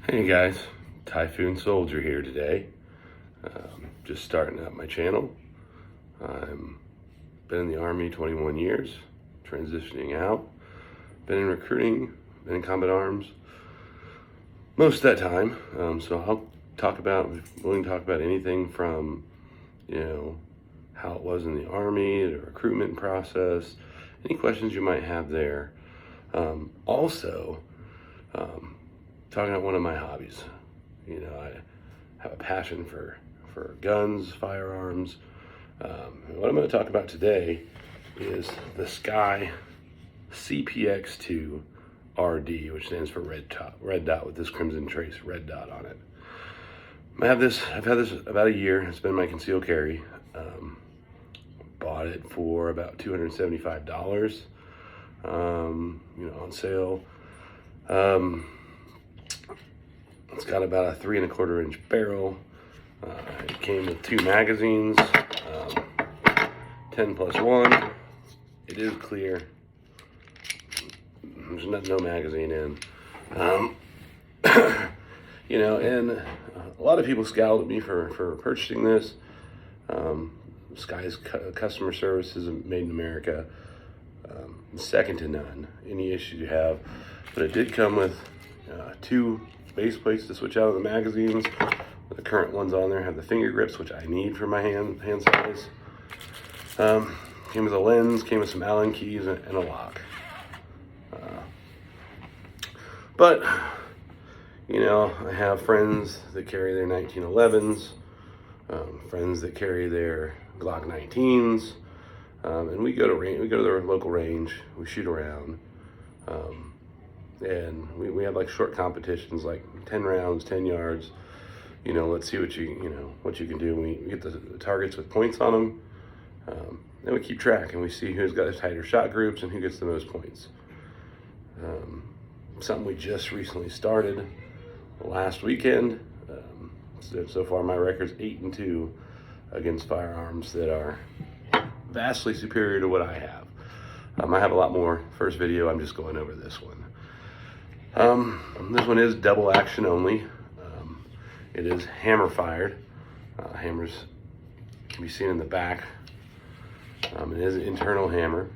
Hey guys, Typhoon Soldier here today. Just starting up my channel. I'm been in the Army 21 years, transitioning out. Been in recruiting, been in combat arms most of that time. So I'll willing to talk about anything from, how it was in the Army, the recruitment process, any questions you might have there. Also, talking about one of my hobbies. I have a passion for guns, firearms. What I'm going to talk about today is the SCCY CPX-2 RD, which stands for red dot with this crimson trace red dot on it. I've had this about a year. It's been my concealed carry. Bought it for about $275, on sale. It's got about a 3 1/4 inch barrel. It came with 2 magazines, 10+1. It is clear. There's no magazine in. And a lot of people scowled at me for purchasing this. SCCY's customer service is made in America, second to none. Any issues you have, but it did come with 2 base plates to switch out of the magazines. The current ones on there have the finger grips, which I need for my hand size. Came with a lens, came with some Allen keys and a lock. But I have friends that carry their 1911s, friends that carry their Glock 19s, and we go to their local range. We shoot around. And we have like short competitions, like 10 rounds, 10 yards. Let's see what you can do. We get the targets with points on them. Then we keep track and we see who's got the tighter shot groups and who gets the most points. Something we just recently started last weekend. So far my record's 8-2 against firearms that are vastly superior to what I have. I have a lot more. First video, I'm just going over this one. This one is double action only. It is hammer fired. Hammers can be seen in the back. It is an internal hammer.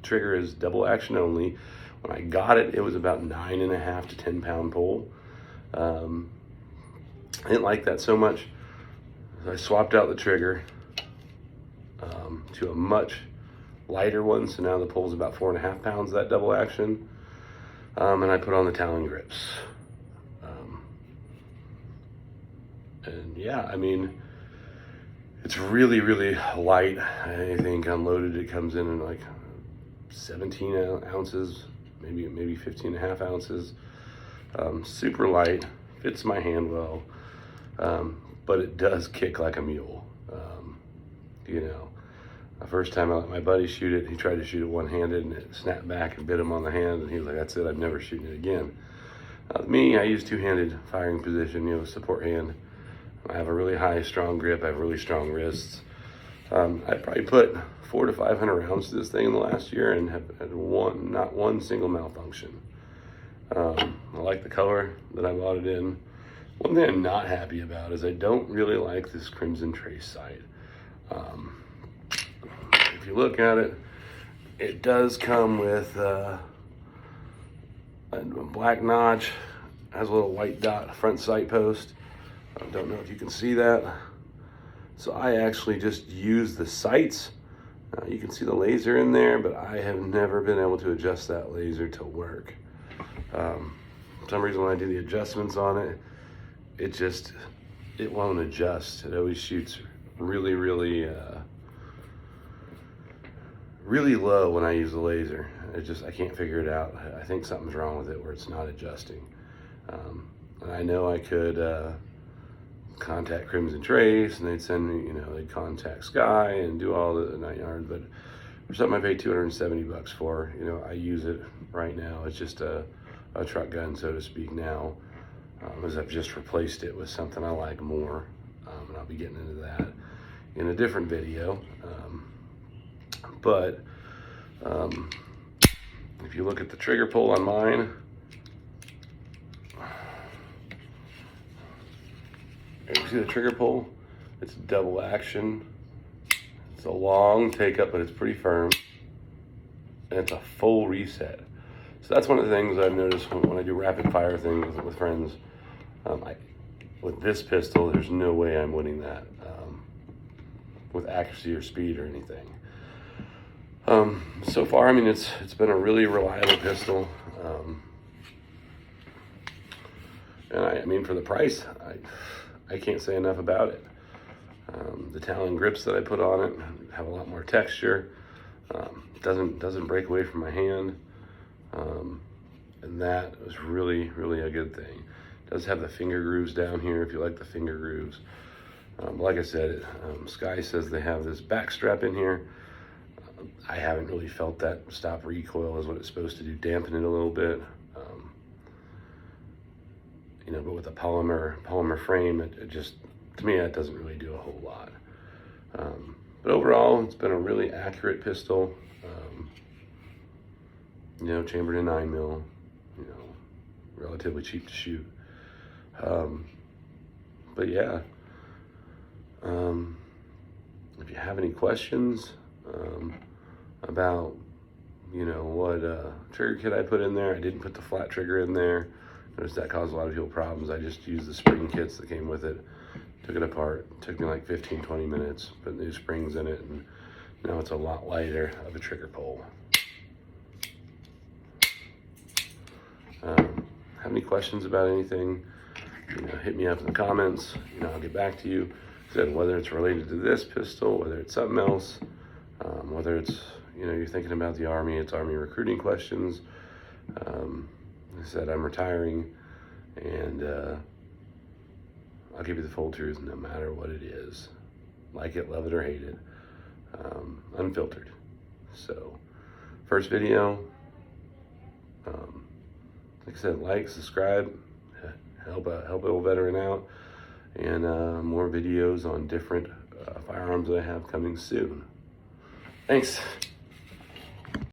Trigger is double action only. When I got it, it was about 9.5 to 10 pound pull. I didn't like that so much. I swapped out the trigger to a much lighter one. So now the pull is about 4.5 pounds, that double action. And I put on the Talon grips. And yeah, it's really, really light. I think unloaded it comes in like 17 ounces, maybe 15.5 ounces. Super light, fits my hand well, but it does kick like a mule. The first time I let my buddy shoot it, he tried to shoot it one-handed and it snapped back and bit him on the hand, and he was like, "That's it, I'm never shooting it again." Me, I use two-handed firing position, support hand. I have a really high, strong grip. I have really strong wrists. I probably put 400 to 500 rounds to this thing in the last year and have had not one single malfunction. I like the color that I bought it in. One thing I'm not happy about is I don't really like this crimson trace sight. If you look at it, it does come with a black notch, has a little white dot front sight post. I don't know if you can see that. So I actually just use the sights. You can see the laser in there, but I have never been able to adjust that laser to work. For some reason when I do the adjustments on it, it won't adjust. It always shoots really, really, really low when I use the laser. I can't figure it out. I think something's wrong with it where it's not adjusting. And I know I could contact Crimson Trace and they'd send me, they'd contact SCCY and do all the 9 yards, but for something I paid $270 for, I use it right now. It's just a truck gun, so to speak, now, as I've just replaced it with something I like more. And I'll be getting into that in a different video. But if you look at the trigger pull on mine, You see the trigger pull? It's double action. It's a long take up, but it's pretty firm. And it's a full reset. So that's one of the things I've noticed when I do rapid fire things with friends. With this pistol, there's no way I'm winning that with accuracy or speed or anything. So far, I mean, it's been a really reliable pistol. And I mean, for the price, I can't say enough about it. The Talon grips that I put on it have a lot more texture. Doesn't break away from my hand. And that was really, really a good thing. It does have the finger grooves down here if you like the finger grooves. Like I said, SCCY says they have this back strap in here. I haven't really felt that stop recoil is what it's supposed to do, dampen it a little bit. You know, but with a polymer frame, it just, to me, that doesn't really do a whole lot. But overall, it's been a really accurate pistol. You know, chambered in 9mm, you know, relatively cheap to shoot. But yeah, if you have any questions about, you know, what trigger kit I put in there, I didn't put the flat trigger in there. Noticed that caused a lot of people problems. I just used the spring kits that came with it, took it apart. It took me like 15-20 minutes, put new springs in it, and now it's a lot lighter of a trigger pull. Have any questions about anything, you know, hit me up in the comments. You know, I'll get back to you. Said whether it's related to this pistol, whether it's something else, whether it's, you know, you're thinking about the Army, it's Army recruiting questions. I said I'm retiring, and I'll give you the full truth no matter what it is. Like it, love it, or hate it. Unfiltered. So, first video. Like I said, like, subscribe, help a old veteran out, and more videos on different firearms that I have coming soon. Thanks.